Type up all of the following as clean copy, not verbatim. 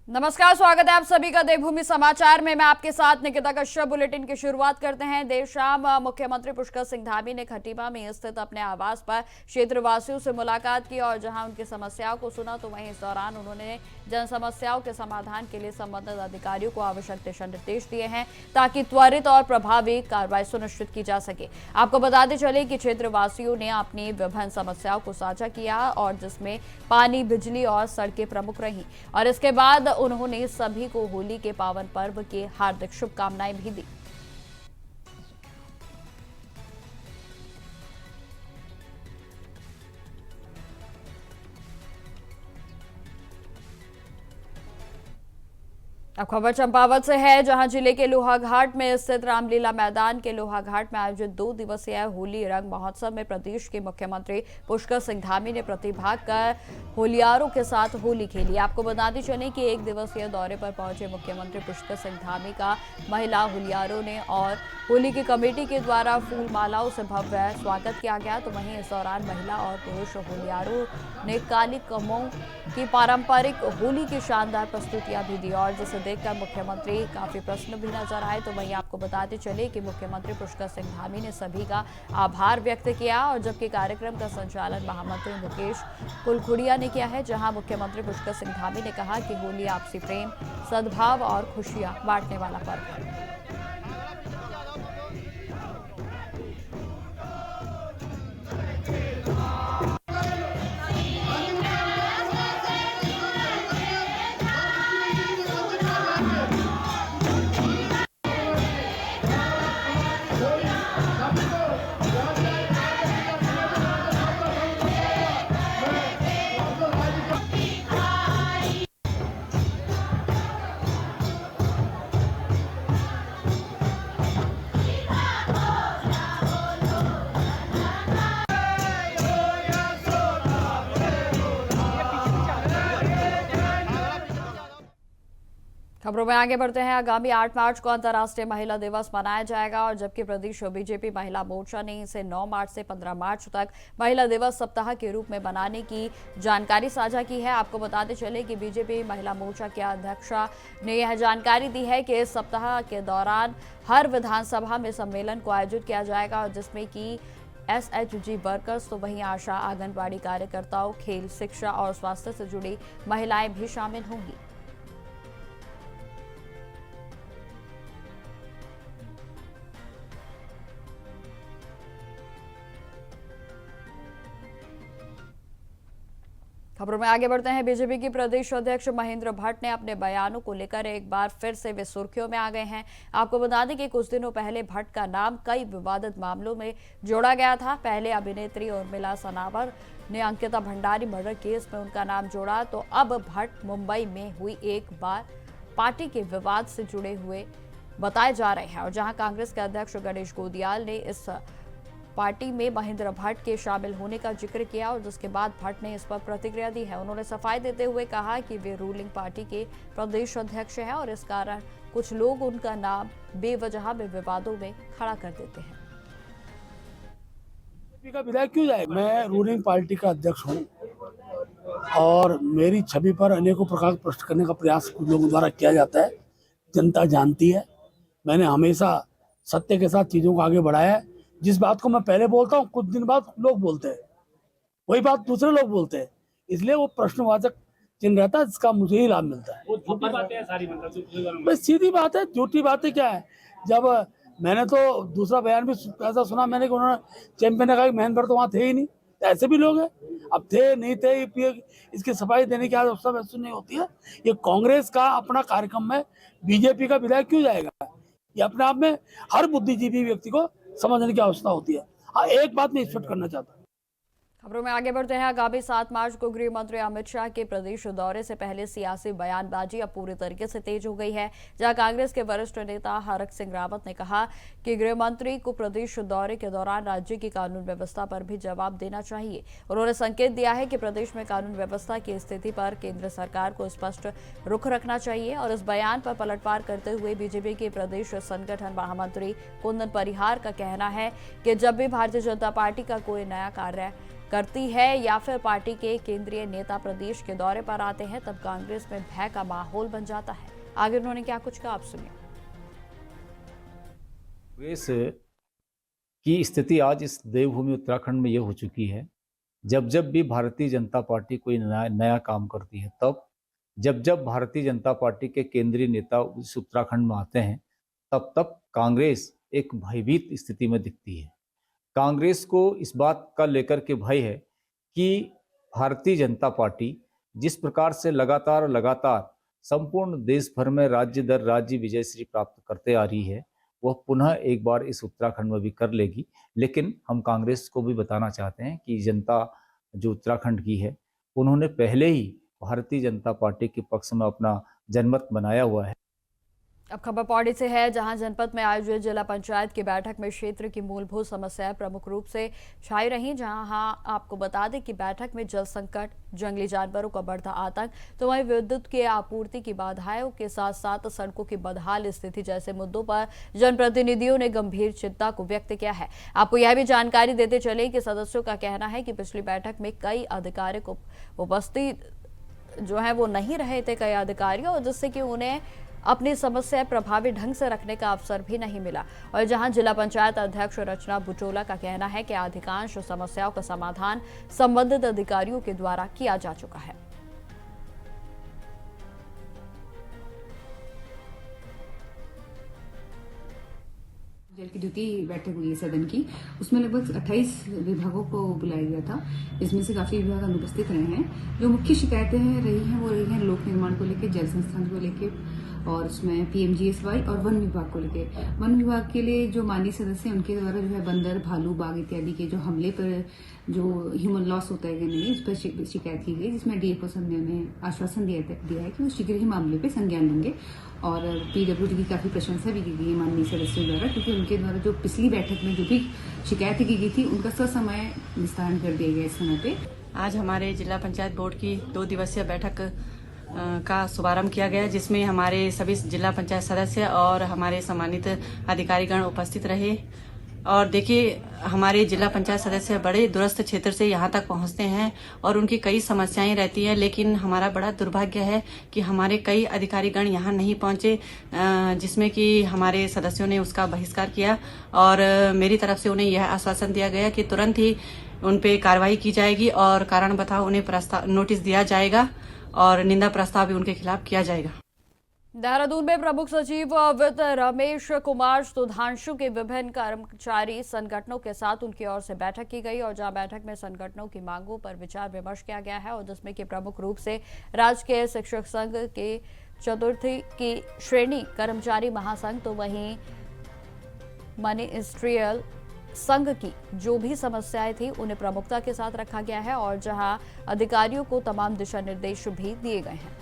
नमस्कार, स्वागत है आप सभी का देवभूमि समाचार में। मैं आपके साथ निकिता कश्यप। बुलेटिन की शुरुआत करते हैं। देर शाम मुख्यमंत्री पुष्कर सिंह धामी ने खटीमा में स्थित अपने आवास पर क्षेत्रवासियों से मुलाकात की और जहां उनकी समस्याओं को सुना, तो वहीं इस दौरान उन्होंने जन समस्याओं के समाधान के लिए संबंधित अधिकारियों को आवश्यक दिशा निर्देश दिए हैं ताकि त्वरित और प्रभावी कार्रवाई सुनिश्चित की जा सके। आपको बताते चले कि क्षेत्रवासियों ने अपनी विभिन्न समस्याओं को साझा किया और जिसमें पानी, बिजली और सड़कें प्रमुख रही और इसके बाद उन्होंने सभी को होली के पावन पर्व की हार्दिक शुभकामनाएं भी दी। अब खबर चंपावत से है, जहां जिले के लोहाघाट में स्थित रामलीला मैदान के लोहाघाट में आयोजित 2 दिवसीय होली रंग महोत्सव में प्रदेश के मुख्यमंत्री पुष्कर सिंह धामी ने प्रतिभाग कर होलियारों के साथ होली खेली। आपको बताते चले कि 1 दिवसीय दौरे पर पहुंचे मुख्यमंत्री पुष्कर सिंह धामी का महिला होलियारों ने और होली की कमेटी के द्वारा फूल मालाओं से भव्य स्वागत किया गया। तो वहीं इस दौरान महिला और पुरुष होलियारों ने काली कमों की पारंपरिक होली की शानदार प्रस्तुतियां भी दी और जिसे देखकर मुख्यमंत्री काफी प्रसन्न भी नजर आए। तो वहीं आपको बताते चले कि मुख्यमंत्री पुष्कर सिंह धामी ने सभी का आभार व्यक्त किया और जबकि कार्यक्रम का संचालन महामंत्री मुकेश कुलखुड़िया ने किया है, जहां मुख्यमंत्री पुष्कर सिंह धामी ने कहा कि होली आपसी प्रेम, सद्भाव और खुशियां बांटने वाला पर्व है। खबरों में आगे बढ़ते हैं। आगामी 8 मार्च को अंतर्राष्ट्रीय महिला दिवस मनाया जाएगा और जबकि प्रदेश बीजेपी महिला मोर्चा ने इसे 9 मार्च से 15 मार्च तक महिला दिवस सप्ताह के रूप में बनाने की जानकारी साझा की है। आपको बताते चले कि बीजेपी महिला मोर्चा के अध्यक्षा ने यह जानकारी दी है कि इस सप्ताह के दौरान हर विधानसभा में सम्मेलन को आयोजित किया जाएगा और जिसमें कि SHG वर्कर्स, तो वहीं आशा, आंगनबाड़ी कार्यकर्ताओं, खेल, शिक्षा और स्वास्थ्य से जुड़ी महिलाएं भी शामिल होंगी। खबरों में आगे बढ़ते हैं। बीजेपी की प्रदेश अध्यक्ष महेंद्र भट्ट ने अपने बयानों को लेकर एक बार फिर से वे सुर्खियों में आ गए हैं। आपको बता दें कि कुछ दिनों पहले भट्ट का नाम कई विवादित मामलों में जोड़ा गया था। पहले अभिनेत्री उर्मिला सनावर ने अंकिता भंडारी मर्डर केस में उनका नाम जोड़ा, तो अब भट्ट मुंबई में हुई एक बार पार्टी के विवाद से जुड़े हुए बताए जा रहे हैं और जहां कांग्रेस के अध्यक्ष गणेश गोदियाल ने इस पार्टी में महेंद्र भट्ट के शामिल होने का जिक्र किया और जिसके बाद भट्ट ने इस पर प्रतिक्रिया दी है। उन्होंने सफाई देते हुए कहा कि वे रूलिंग पार्टी के प्रदेश अध्यक्ष हैं और इस कारण कुछ लोग उनका नाम बेवजह में विवादों में खड़ा कर देते हैं। का विधायक क्यों जाए? मैं रूलिंग पार्टी का अध्यक्ष हूँ और मेरी छवि पर अनेकों प्रकार प्रश्न करने का प्रयास कुछ लोगों द्वारा किया जाता है। जनता जानती है, मैंने हमेशा सत्य के साथ चीजों को आगे बढ़ाया है। जिस बात को मैं पहले बोलता हूँ, कुछ दिन बाद लोग बोलते हैं, वही बात दूसरे लोग बोलते हैं, इसलिए वो प्रश्नवाचक चिन्ह रहता है, जिसका मुझे ही लाभ मिलता है। वो झूठी बातें हैं सारी, मतलब बस सीधी बात है। झूठी बातें क्या है? जब मैंने तो दूसरा बयान भी ऐसा सुना मैंने कि उन्होंने चैंपियन ने कहा कि महेंद्र तो वहाँ थे ही नहीं। ऐसे भी लोग हैं, अब थे नहीं थे इसकी सफाई देने की आवश्यकता महसूस नहीं होती है। ये कांग्रेस का अपना कार्यक्रम है, बीजेपी का विधायक क्यों जाएगा? ये अपने आप में हर बुद्धिजीवी व्यक्ति को समझने की आवश्यकता होती है। हाँ, एक बात मैं स्पष्ट करना चाहता हूँ। खबरों में आगे बढ़ते हैं। आगामी 7 मार्च को गृह मंत्री अमित शाह के प्रदेश दौरे से पहले सियासी बयानबाजी अब पूरी तरीके से तेज हो गई है, जहां कांग्रेस के वरिष्ठ नेता हरक सिंह रावत ने कहा कि गृह मंत्री को प्रदेश दौरे के दौरान राज्य की कानून व्यवस्था पर भी जवाब देना चाहिए। उन्होंने संकेत दिया है कि प्रदेश में कानून व्यवस्था की स्थिति पर केंद्र सरकार को स्पष्ट रुख रखना चाहिए। और इस बयान पर पलटवार करते हुए बीजेपी के प्रदेश संगठन महामंत्री कुंदन परिहार का कहना है कि जब भी भारतीय जनता पार्टी का कोई नया कार्य करती है या फिर पार्टी के केंद्रीय नेता प्रदेश के दौरे पर आते हैं, तब कांग्रेस में भय का माहौल बन जाता है। आगे उन्होंने क्या कुछ कहा, आप सुनिए। कांग्रेस की स्थिति आज इस देवभूमि उत्तराखंड में यह हो चुकी है, जब जब भी भारतीय जनता पार्टी कोई नया काम करती है, तब जब भारतीय जनता पार्टी के केंद्रीय नेता इस उत्तराखंड में आते हैं, तब कांग्रेस एक भयभीत स्थिति में दिखती है। कांग्रेस को इस बात का लेकर के भय है कि भारतीय जनता पार्टी जिस प्रकार से लगातार संपूर्ण देश भर में राज्य दर राज्य विजयश्री प्राप्त करते आ रही है, वह पुनः एक बार इस उत्तराखंड में भी कर लेगी। लेकिन हम कांग्रेस को भी बताना चाहते हैं कि जनता जो उत्तराखंड की है, उन्होंने पहले ही भारतीय जनता पार्टी के पक्ष में अपना जनमत बनाया हुआ है। अब खबर पौड़ी से है, जहां जनपद में आयोजित जिला पंचायत की बैठक में क्षेत्र की मूलभूत समस्याएं प्रमुख रूप से छाई रही। जहां आपको बता दें कि बैठक में जल संकट, जंगली जानवरों का बढ़ता आतंक, तो वहीं विद्युत की आपूर्ति की बाधाओं के साथ साथ सड़कों की बदहाल स्थिति जैसे मुद्दों पर जनप्रतिनिधियों ने गंभीर चिंता को व्यक्त किया है। आपको यह भी जानकारी देते चले कि सदस्यों का कहना है कि पिछली बैठक में कई अधिकारी को उपस्थित जो है वो नहीं रहे थे, कई अधिकारी, और जिससे कि उन्हें अपनी समस्या प्रभावी ढंग से रखने का अवसर भी नहीं मिला। और जहां जिला पंचायत अध्यक्ष रचना बुचोला का कहना है कि अधिकांश समस्याओं का समाधान संबंधित अधिकारियों के द्वारा किया जा चुका है। जल की द्वितीय बैठक हुई है सदन की, उसमें लगभग 28 विभागों को बुलाया गया था, जिसमें से काफी विभाग अनुपस्थित रहे हैं। जो मुख्य शिकायतें रही हैं वो रही हैं लोक निर्माण को लेकर, जल संस्थान को लेकर, और उसमें पीएमजीएसवाई और वन विभाग को लेकर। वन विभाग के लिए जो माननीय सदस्य हैं उनके द्वारा जो है बंदर, भालू, बाघ इत्यादि के जो हमले पर जो ह्यूमन लॉस होता है नहीं, इस पर शिकायत की गई, जिसमें डीएफओ सर ने आश्वासन दिया है कि वो शीघ्र ही मामले पर संज्ञान लेंगे। और पीडब्ल्यूडी की काफी प्रशंसा भी की गई है माननीय सदस्यों द्वारा, क्योंकि उनके द्वारा जो पिछली बैठक में जो भी शिकायतें की गई थी उनका ससमय निस्तारण कर दिया गया इस समय पे। आज हमारे जिला पंचायत बोर्ड की 2 दिवसीय बैठक का शुभारंभ किया गया, जिसमें हमारे सभी जिला पंचायत सदस्य और हमारे सम्मानित अधिकारीगण उपस्थित रहे। और देखिए, हमारे जिला पंचायत सदस्य बड़े दूरस्थ क्षेत्र से यहाँ तक पहुँचते हैं और उनकी कई समस्याएं रहती हैं, लेकिन हमारा बड़ा दुर्भाग्य है कि हमारे कई अधिकारीगण यहाँ नहीं पहुँचे, जिसमें कि हमारे सदस्यों ने उसका बहिष्कार किया। और मेरी तरफ से उन्हें यह आश्वासन दिया गया कि तुरंत ही उन पे कार्रवाई की जाएगी और कारण बताओ उन्हें नोटिस दिया जाएगा और निंदा प्रस्ताव भी उनके खिलाफ किया जाएगा। देहरादून में प्रमुख सचिव वित्त रमेश कुमार सुधांशु के विभिन्न कर्मचारी संगठनों के साथ उनकी ओर से बैठक की गई, और जहां बैठक में संगठनों की मांगों पर विचार विमर्श किया गया है, और जिसमें कि प्रमुख रूप से राजकीय शिक्षक संघ के चतुर्थी की श्रेणी कर्मचारी महासंघ, तो वहीं मिनिस्ट्रियल संघ की जो भी समस्याएं थी उन्हें प्रमुखता के साथ रखा गया है, और जहां अधिकारियों को तमाम दिशा निर्देश भी दिए गए हैं।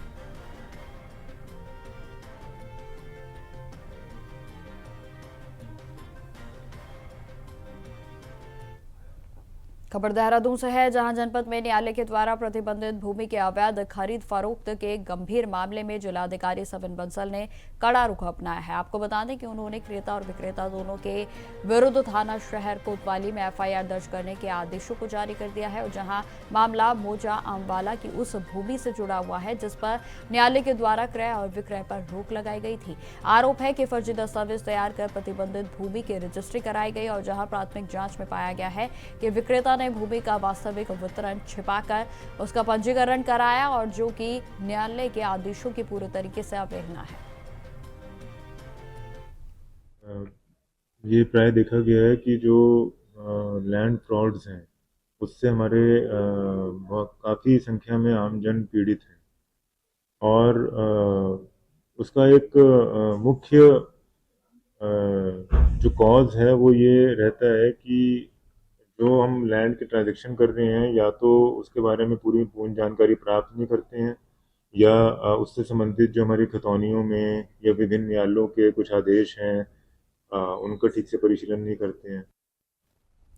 खबर देहरादून से है, जहां जनपद में न्यायालय के द्वारा प्रतिबंधित भूमि के अवैध खरीद फरोख्त के गंभीर मामले में जिलाधिकारी सविन बंसल ने कड़ा रुख अपनाया है। आपको बता दें कि उन्होंने क्रेता और विक्रेता दोनों के विरुद्ध थाना शहर कोतवाली में एफआईआर दर्ज करने के आदेशों को जारी कर दिया है, और जहां मामला मोजा आमवाला की उस भूमि से जुड़ा हुआ है जिस पर न्यायालय के द्वारा क्रय और विक्रय पर रोक लगाई गई थी। आरोप है कि फर्जी दस्तावेज तैयार कर प्रतिबंधित भूमि की रजिस्ट्री कराई गई, और जहां प्राथमिक जांच में पाया गया है कि विक्रेता ने भूमि का वास्तविक वितरण छिपाकर उसका पंजीकरण कराया, और जो कि न्यायालय के आदेशों की पूरी तरीके से अवहेलना है। ये प्राय देखा गया है कि जो लैंड फ्रॉड्स हैं उससे हमारे काफी संख्या में आमजन पीड़ित हैं, और उसका एक मुख्य जो कॉज है वो ये रहता है कि जो हम लैंड के ट्रांजेक्शन कर रहे हैं या तो उसके बारे में पूर्ण जानकारी प्राप्त नहीं करते हैं, या उससे संबंधित जो हमारी खतौनियों में या विभिन्न न्यायालयों के कुछ आदेश हैं उनका ठीक से परिशीलन नहीं करते हैं।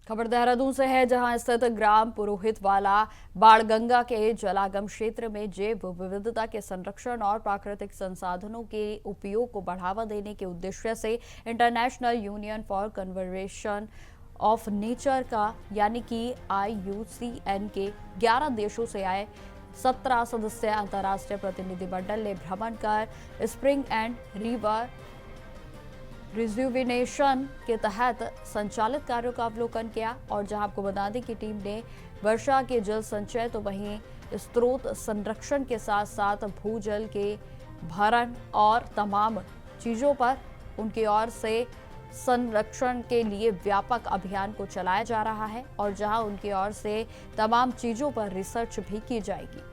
खबर देहरादून से है, जहां स्थित ग्राम पुरोहित वाला बाणगंगा के जलागम क्षेत्र में जैव विविधता के संरक्षण और प्राकृतिक संसाधनों के उपयोग को बढ़ावा देने के उद्देश्य से international union for conservation of nature का यानी कि IUCN के 11 देशों से आए 17 सदस्य अंतर्राष्ट्रीय प्रतिनिधिमंडल ने भ्रमण कर स्प्रिंग एंड रिवर रिज्यूविनेशन के तहत संचालित कार्यों का अवलोकन किया। और जहां आपको बता दें कि टीम ने वर्षा के जल संचय तो वहीं स्रोत संरक्षण के साथ साथ भूजल के भरण और तमाम चीजों पर उनकी ओर से संरक्षण के लिए व्यापक अभियान को चलाया जा रहा है, और जहां उनकी ओर से तमाम चीजों पर रिसर्च भी की जाएगी।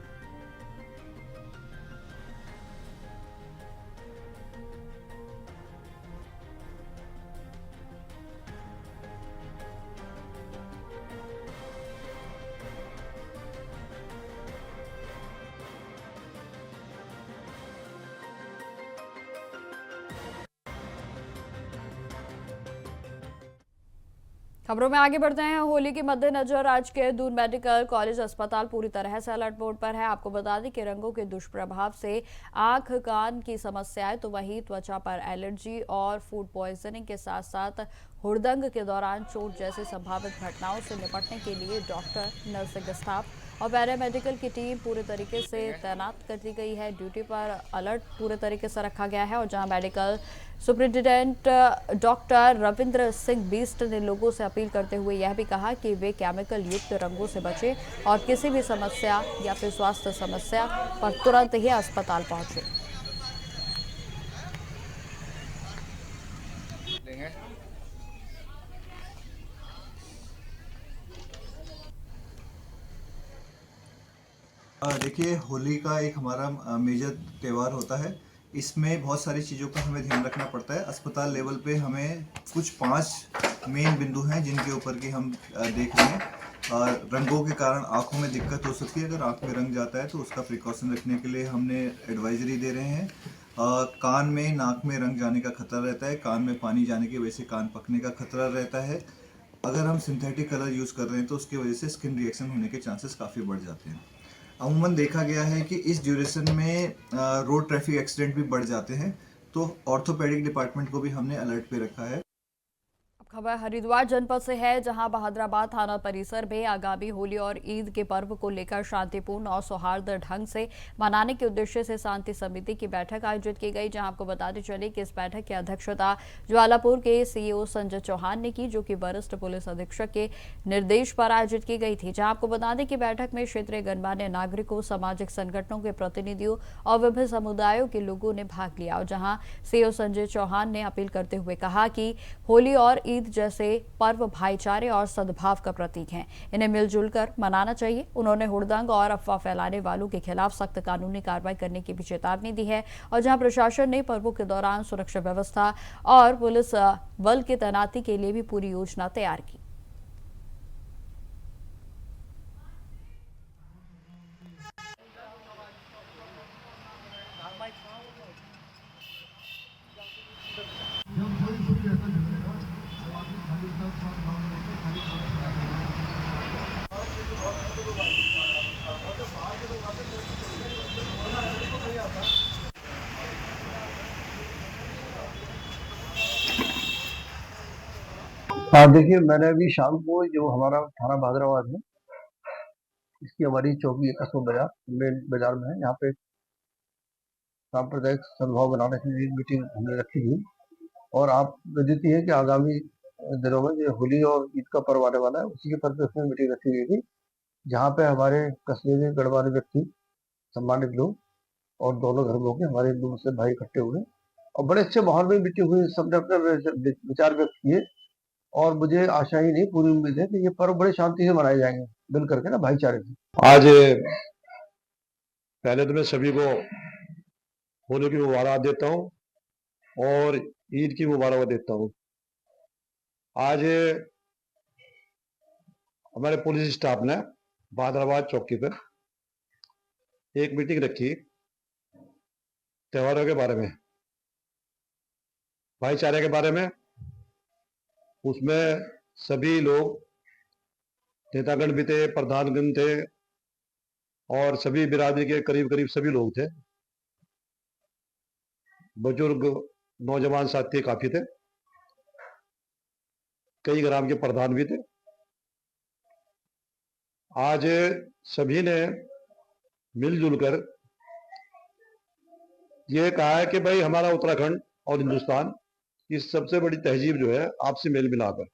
खबरों में आगे बढ़ते हैं। होली के मद्देनजर आज के दून मेडिकल कॉलेज अस्पताल पूरी तरह से अलर्ट मोड पर है। आपको बता दें कि रंगों के दुष्प्रभाव से आंख कान की समस्याएं तो वहीं त्वचा पर एलर्जी और फूड पॉइजनिंग के साथ साथ हुड़दंग के दौरान चोट जैसी संभावित घटनाओं से निपटने के लिए डॉक्टर, नर्सिंग स्टाफ और पैरामेडिकल की टीम पूरे तरीके से तैनात कर दी गई है। ड्यूटी पर अलर्ट पूरे तरीके से रखा गया है। और जहां medical superintendent doctor Ravindra Singh Bisht ने लोगों से अपील करते हुए यह भी कहा कि वे केमिकल युक्त रंगों से बचें और किसी भी समस्या या फिर स्वास्थ्य समस्या पर तुरंत ही अस्पताल पहुंचे। देखिए, होली का एक हमारा मेजर त्यौहार होता है। इसमें बहुत सारी चीज़ों का हमें ध्यान रखना पड़ता है। अस्पताल लेवल पे हमें कुछ 5 मेन बिंदु हैं जिनके ऊपर की हम देख रहे हैं। रंगों के कारण आँखों में दिक्कत हो सकती है। अगर आँख में रंग जाता है तो उसका प्रिकॉशन रखने के लिए हमने एडवाइजरी दे रहे हैं। कान में, नाक में रंग जाने का खतरा रहता है। कान में पानी जाने की वजह से कान पकने का खतरा रहता है। अगर हम सिंथेटिक कलर यूज़ कर रहे हैं तो उसकी वजह से स्किन रिएक्शन होने के चांसेस काफ़ी बढ़ जाते हैं। अमूमन देखा गया है कि इस ड्यूरेशन में रोड ट्रैफिक एक्सीडेंट भी बढ़ जाते हैं, तो ऑर्थोपेडिक डिपार्टमेंट को भी हमने अलर्ट पे रखा है। खबर हरिद्वार जनपद से है, जहां बहादुराबाद थाना परिसर में आगामी होली और ईद के पर्व को लेकर शांतिपूर्ण और सौहार्द ढंग से मनाने के उद्देश्य से शांति समिति की बैठक आयोजित की गई। जहां आपको बताते चले कि इस बैठक की अध्यक्षता ज्वालापुर के सीईओ संजय चौहान ने की, जो कि वरिष्ठ पुलिस अधीक्षक के निर्देश पर आयोजित की गई थी। जहां आपको बता दें कि बैठक में क्षेत्रीय गणमान्य नागरिकों, सामाजिक संगठनों के प्रतिनिधियों और विभिन्न समुदायों के लोगों ने भाग लिया। और जहां सीईओ संजय चौहान ने अपील करते हुए कहा कि होली और ईद जैसे पर्व भाईचारे और सद्भाव का प्रतीक हैं, इन्हें मिलजुल कर मनाना चाहिए। उन्होंने हुड़दंग और अफवाह फैलाने वालों के खिलाफ सख्त कानूनी कार्रवाई करने की भी चेतावनी दी है। और जहां प्रशासन ने पर्वों के दौरान सुरक्षा व्यवस्था और पुलिस बल की तैनाती के लिए भी पूरी योजना तैयार की। हाँ, देखिए, मैंने अभी शाम को जो हमारा थाना बहादुराबाद है, इसकी हमारी चौकी कस्बा बाजार मेन बाजार में है। यहाँ पे सांप्रदायिक सद्भाव बनाने के लिए मीटिंग हमने रखी थी। और आप विदित है कि आगामी दिनों में जो होली और ईद का पर्व आने वाला है, उसी के परिप्रेक्ष्य में मीटिंग रखी गई थी, जहाँ पे हमारे कस्बे के गणमान्य व्यक्ति, सम्मानित लोग और दोनों धर्मों के हमारे हिंदू मुस्लिम भाई इकट्ठे हुए और बड़े अच्छे माहौल में मीटिंग हुई। सबने अपने विचार व्यक्त किए और मुझे आशा ही नहीं, पूरी उम्मीद है कि ये पर्व बड़े शांति से मनाए जाएंगे, मिल करके ना, भाईचारे से। आज पहले तो मैं सभी को होली की मुबारक देता हूँ और ईद की मुबारक देता हूँ। आज हमारे पुलिस स्टाफ ने बहादुराबाद चौकी पर एक मीटिंग रखी त्योहारों के बारे में, भाईचारे के बारे में। उसमें सभी लोग, नेतागण भी थे, प्रधानगण थे और सभी बिरादरी के करीब करीब सभी लोग थे। बुजुर्ग नौजवान साथी काफी थे, कई ग्राम के प्रधान भी थे। आज सभी ने मिलजुल कर ये कहा है कि भाई हमारा उत्तराखंड और हिंदुस्तान की सबसे बड़ी तहजीब जो है आपसी मेल मिलाप है।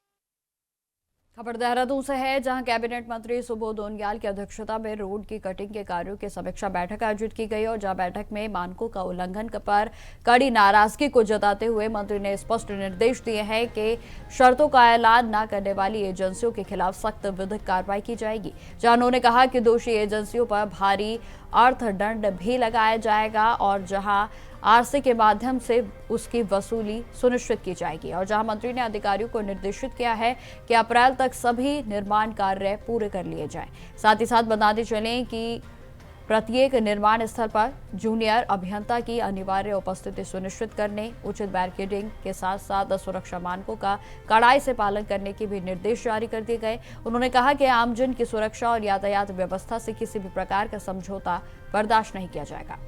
खबर देहरादून से है, जहां कैबिनेट मंत्री सुबोध उनियाल की अध्यक्षता में रोड की कटिंग के कार्यों की समीक्षा बैठक आयोजित की गई और जहां बैठक में मानकों का उल्लंघन पर कड़ी नाराजगी को जताते हुए मंत्री ने स्पष्ट निर्देश दिए हैं कि शर्तों का ऐलान न करने वाली एजेंसियों के खिलाफ सख्त विधिक कार्रवाई की जाएगी। जहां उन्होंने कहा कि दोषी एजेंसियों पर भारी अर्थदंड भी लगाया जाएगा और जहां आरसी के माध्यम से उसकी वसूली सुनिश्चित की जाएगी। और जहां मंत्री ने अधिकारियों को निर्देशित किया है कि अप्रैल तक सभी निर्माण कार्य पूरे कर लिए जाएं। साथ ही साथ बताते चलें कि प्रत्येक निर्माण स्थल पर जूनियर अभियंता की अनिवार्य उपस्थिति सुनिश्चित करने, उचित बैरिकेडिंग के साथ साथ सुरक्षा मानकों का कड़ाई से पालन करने के भी निर्देश जारी कर दिए गए। उन्होंने कहा कि आमजन की सुरक्षा और यातायात व्यवस्था से किसी भी प्रकार का समझौता बर्दाश्त नहीं किया जाएगा।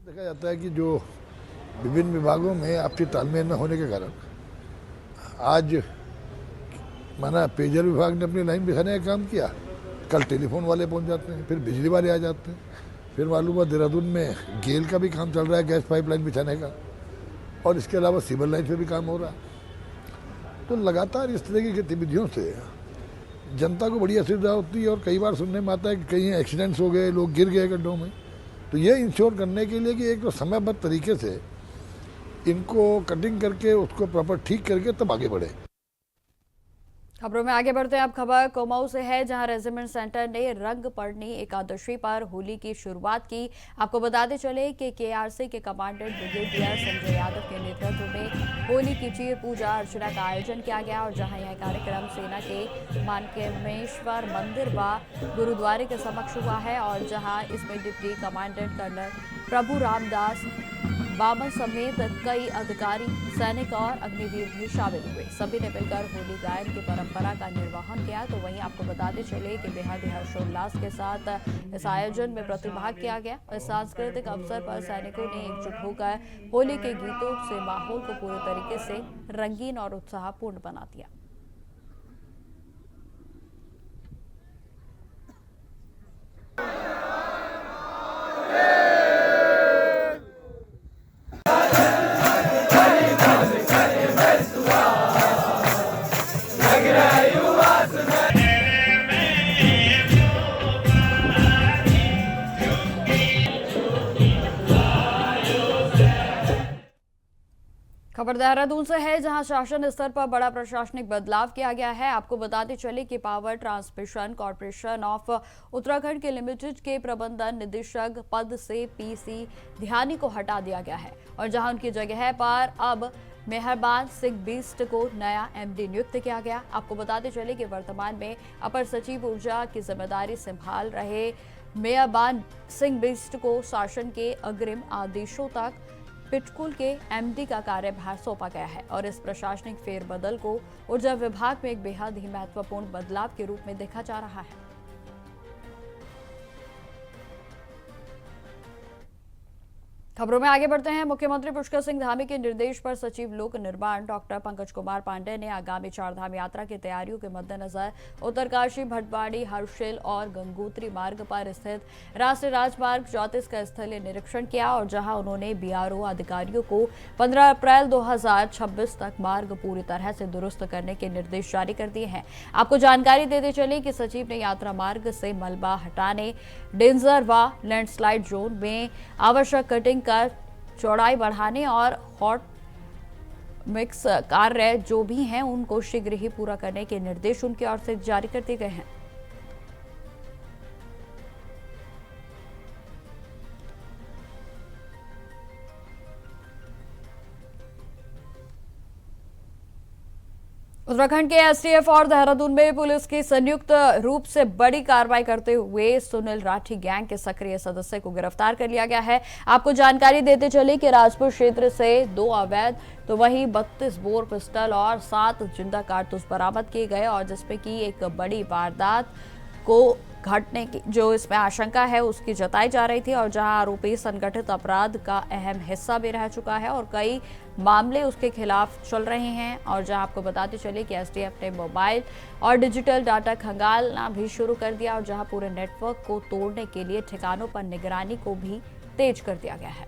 देखा जाता है कि जो विभिन्न विभागों में आपसी तालमेल न होने के कारण आज माना पेयजल विभाग ने अपनी लाइन बिछाने का काम किया, कल टेलीफोन वाले पहुंच जाते हैं, फिर बिजली वाले आ जाते हैं, फिर मालूम हुआ देहरादून में गेल का भी काम चल रहा है, गैस पाइपलाइन बिछाने का, और इसके अलावा सिविल लाइन पे भी काम हो रहा है। तो लगातार इस तरह की गतिविधियों से जनता को बड़ी असुविधा होती है और कई बार सुनने में आता है कि कहीं एक्सीडेंट्स हो गए, लोग गिर गए गड्ढों में। तो ये इंश्योर करने के लिए कि एक तो समयबद्ध तरीके से इनको कटिंग करके उसको प्रॉपर ठीक करके तब आगे बढ़े। खबरों में आगे बढ़ते हैं। अब खबर कुमाऊं से है, जहां रेजिमेंट सेंटर ने रंग पड़नी एकादशी पर होली की शुरुआत की। आपको बताते चले कि केआरसी के कमांडेंट ब्रिगेडियर संजय यादव के नेतृत्व में होली की चीर पूजा अर्चना का आयोजन किया गया और जहां यह कार्यक्रम सेना के मानकेमेश्वर मंदिर व गुरुद्वारे के समक्ष हुआ है और जहां इसमें डिप्टी कमांडेंट कर्नल प्रभु रामदास बामन समेत कई अधिकारी, सैनिक और अग्निवीर भी शामिल हुए। सभी ने मिलकर होली गायन की परंपरा का निर्वहन किया। तो वहीं आपको बताते चले कि बेहद ही हर्षोल्लास के साथ इस आयोजन में प्रतिभाग किया गया। इस सांस्कृतिक अवसर पर सैनिकों ने एकजुट होकर होली के गीतों से माहौल को पूरे तरीके से रंगीन और उत्साहपूर्ण बना दिया। खबर देहरादून से है, जहां शासन स्तर पर बड़ा प्रशासनिक बदलाव किया गया है। आपको बताते चले कि power transmission corporation of Uttarakhand के लिमिटेड के प्रबंधन निदेशक पद से पीसी ध्यानी को हटा दिया गया है और जहां उनकी जगह पर अब मेहरबान सिंह बिष्ट को नया एमडी नियुक्त किया गया। आपको बताते चले कि वर्तमान में अपर सचिव ऊर्जा की जिम्मेदारी संभाल रहे मेहरबान सिंह बिष्ट को शासन के अग्रिम आदेशों तक पिटकुल के एमडी का कार्यभार सौंपा गया है और इस प्रशासनिक फेरबदल को ऊर्जा विभाग में एक बेहद ही महत्वपूर्ण बदलाव के रूप में देखा जा रहा है। खबरों में आगे बढ़ते हैं। मुख्यमंत्री पुष्कर सिंह धामी के निर्देश पर सचिव लोक निर्माण डॉक्टर पंकज कुमार पांडे ने आगामी चारधाम यात्रा की तैयारियों के मद्देनजर उत्तरकाशी, भटवाड़ी, हर्षिल और गंगोत्री मार्ग पर स्थित राष्ट्रीय राजमार्ग 34 का स्थलीय निरीक्षण किया और जहां उन्होंने बीआरओ अधिकारियों को 15 अप्रैल 2026 तक मार्ग पूरी तरह से दुरुस्त करने के निर्देश जारी कर दिए हैं। आपको जानकारी देते चले कि सचिव ने यात्रा मार्ग से मलबा हटाने, डेंजर व लैंडस्लाइड जोन में आवश्यक कटिंग कर चौड़ाई बढ़ाने और हॉट मिक्स कार्य जो भी हैं उनको शीघ्र ही पूरा करने के निर्देश उनकी ओर से जारी कर दिए गए हैं। उत्तराखंड के एसटीएफ और देहरादून में पुलिस की संयुक्त रूप से बड़ी कार्रवाई करते हुए सुनील राठी गैंग के सक्रिय सदस्य को गिरफ्तार कर लिया गया है। आपको जानकारी देते चले कि राजपुर क्षेत्र से 2 अवैध तो वहीं 32 बोर पिस्टल और 7 जिंदा कारतूस बरामद किए गए और जिसमें की एक बड़ी वारदात को घटने की जो इसमें आशंका है उसकी जताई जा रही थी और जहां आरोपी संगठित अपराध का अहम हिस्सा भी रह चुका है और कई मामले उसके खिलाफ चल रहे हैं। और जहां आपको बताते चले कि एसटीएफ ने मोबाइल और डिजिटल डाटा खंगालना भी शुरू कर दिया और जहां पूरे नेटवर्क को तोड़ने के लिए ठिकानों पर निगरानी को भी तेज कर दिया गया है।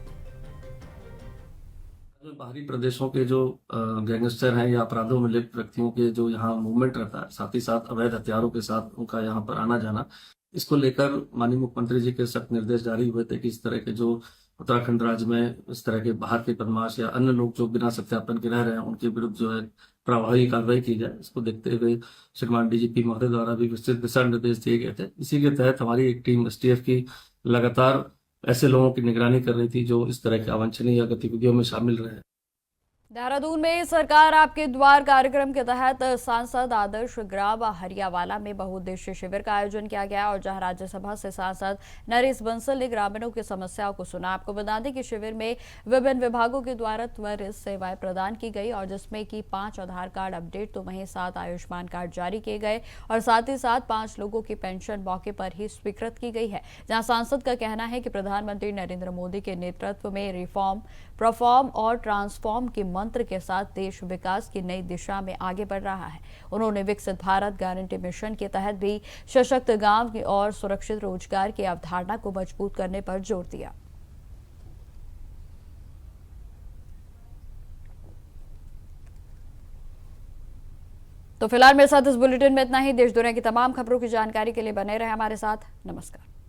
जो बाहरी प्रदेशों के जो गैंगस्टर हैं या अपराधों में लिप्त व्यक्तियों के जो यहाँ मूवमेंट रहता है, साथ ही साथ अवैध हथियारों के साथ उनका यहाँ पर आना जाना, इसको लेकर माननीय मुख्यमंत्री जी के सख्त निर्देश जारी हुए थे कि इस तरह के जो उत्तराखंड राज्य में इस तरह के बाहर के बदमाश या अन्य लोग जो बिना सत्यापन के रह रहे हैं उनके विरुद्ध जो है प्रभावी कार्रवाई की जाए। इसको देखते हुए श्रीमान डीजीपी महोदय द्वारा भी विस्तृत दिशा निर्देश दिए गए थे। इसी के तहत हमारी एक टीम एसटीएफ की लगातार ऐसे लोगों की निगरानी कर रही थी जो इस तरह के अवांछनीय गतिविधियों में शामिल रहे। देहरादून में सरकार आपके द्वार कार्यक्रम के तहत सांसद आदर्श ग्राम हरियावाला में बहुउद्देशीय शिविर का आयोजन किया गया और जहां राज्यसभा से सांसद नरेश बंसल ने ग्रामीणों की समस्याओं को सुना। आपको बता दें कि शिविर में विभिन्न विभागों के द्वारा त्वरित सेवाएं प्रदान की गई और जिसमें कि 5 आधार कार्ड अपडेट तो वहीं 7 आयुष्मान कार्ड जारी किए गए और साथ ही साथ 5 लोगों की पेंशन मौके पर ही स्वीकृत की गई है। जहां सांसद का कहना है कि प्रधानमंत्री नरेंद्र मोदी के नेतृत्व में रिफॉर्म, परफॉर्म और ट्रांसफॉर्म के मंत्र के साथ देश विकास की नई दिशा में आगे बढ़ रहा है। उन्होंने विकसित भारत गारंटी मिशन के तहत भी सशक्त गांव और सुरक्षित रोजगार की अवधारणा को मजबूत करने पर जोर दिया। तो फिलहाल मेरे साथ इस बुलेटिन में इतना ही। देश दुनिया की तमाम खबरों की जानकारी के लिए बने रहे हमारे साथ। नमस्कार।